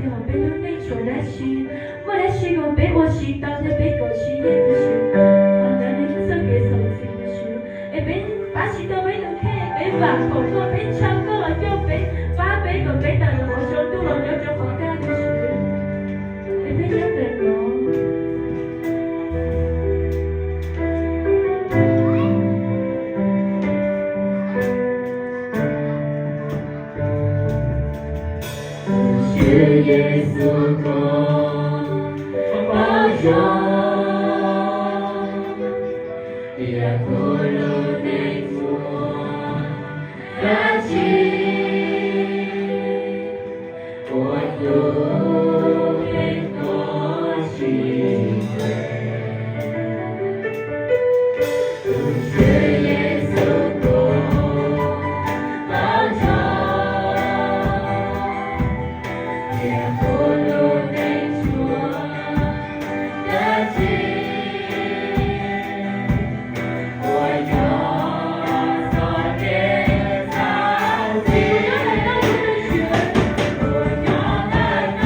好被人类所来袭，我来是我被我是当日被狗是也不是，好让你这个手机不是，会被把是都被人看，被把口说被抢过了就被把被个被当人我想多了就好干的事，会被人冷落。是耶稣公保佑，也不如你我的情，我不会多心碎。是耶稣公保佑。也不如你说的情，我用所变造的，我用来那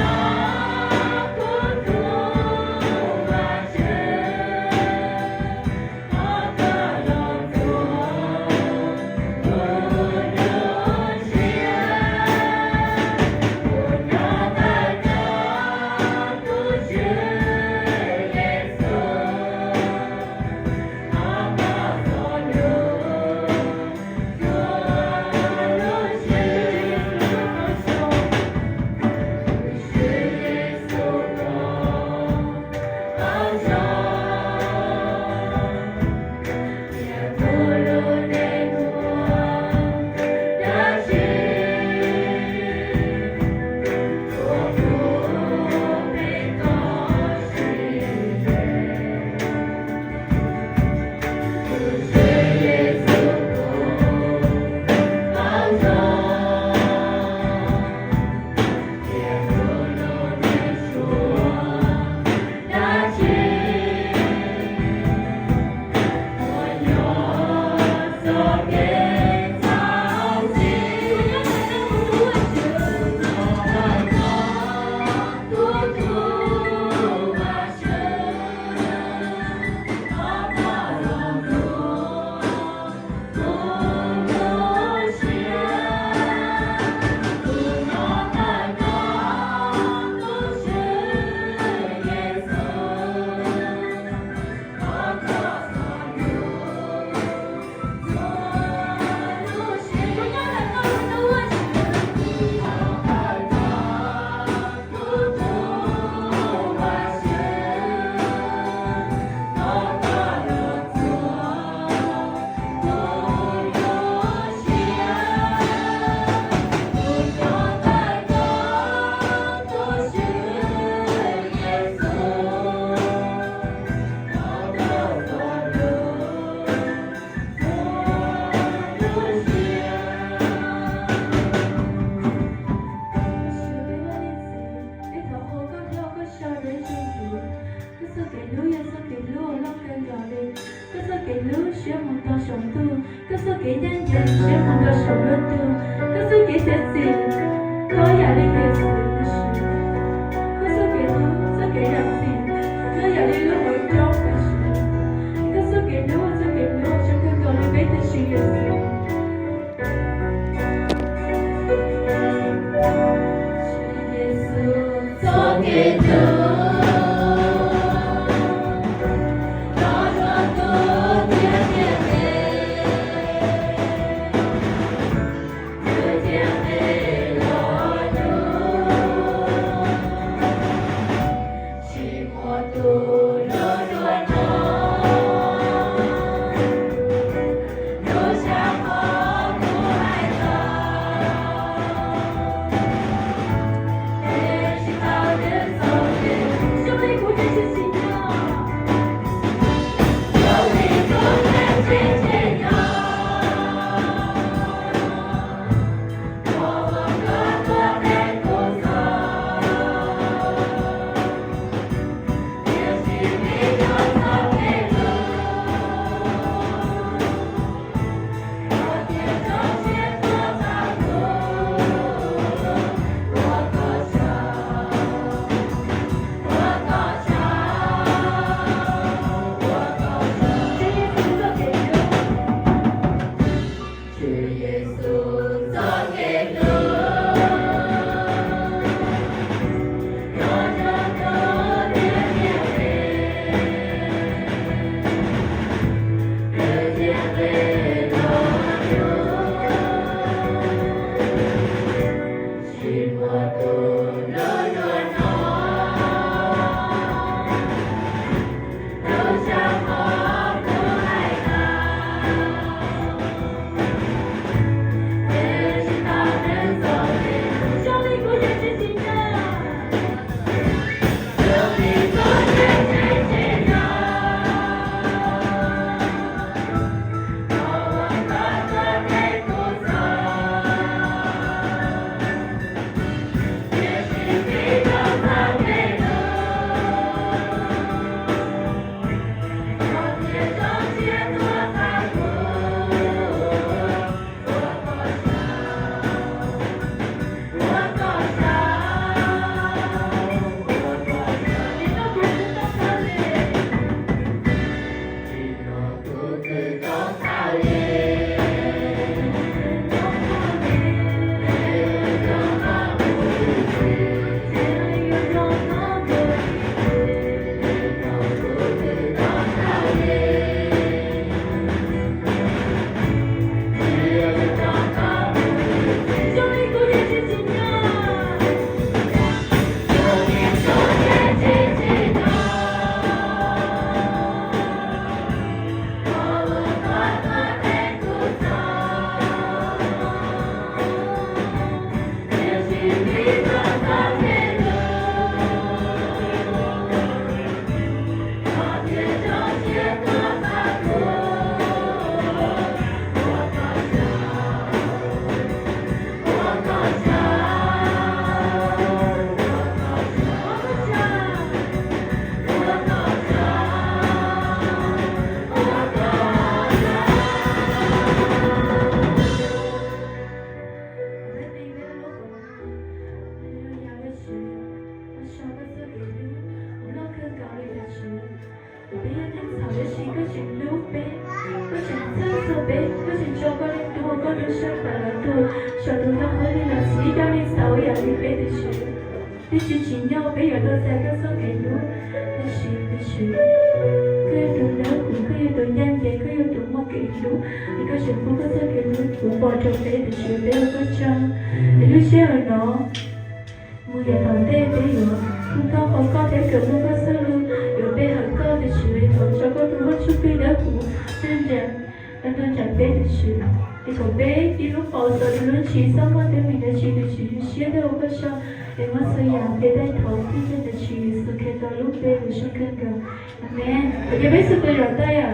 苦苦完成，我的动作不如心。学梦到上度，可是给人人学梦到上热度，可是给些事，多压力给事的事，可是给路这给人事，多压力路会交的事，可是给路这给路，想看到你给的事也是。是耶稣做给路。手背，有些脚高的多，高的小白了多，小头上和你那西家的少呀，你背的是，你是青鸟背要到三个手给路，你是，可以懂了，可以懂眼睛，可以懂我给路，一个幸福个手给路，不保证背的是背个枪，你有些人呢，我也当得背哟，不当好高的个路个手路，有背很高的是，从小个路我出背的路，真正。那段长辈的事，一口杯，一路跑走的轮起，三万对面的去的去，写的我个笑，连我虽然别带头，一天的去，是看到路边的是看个，阿妹，我这辈子都要带呀。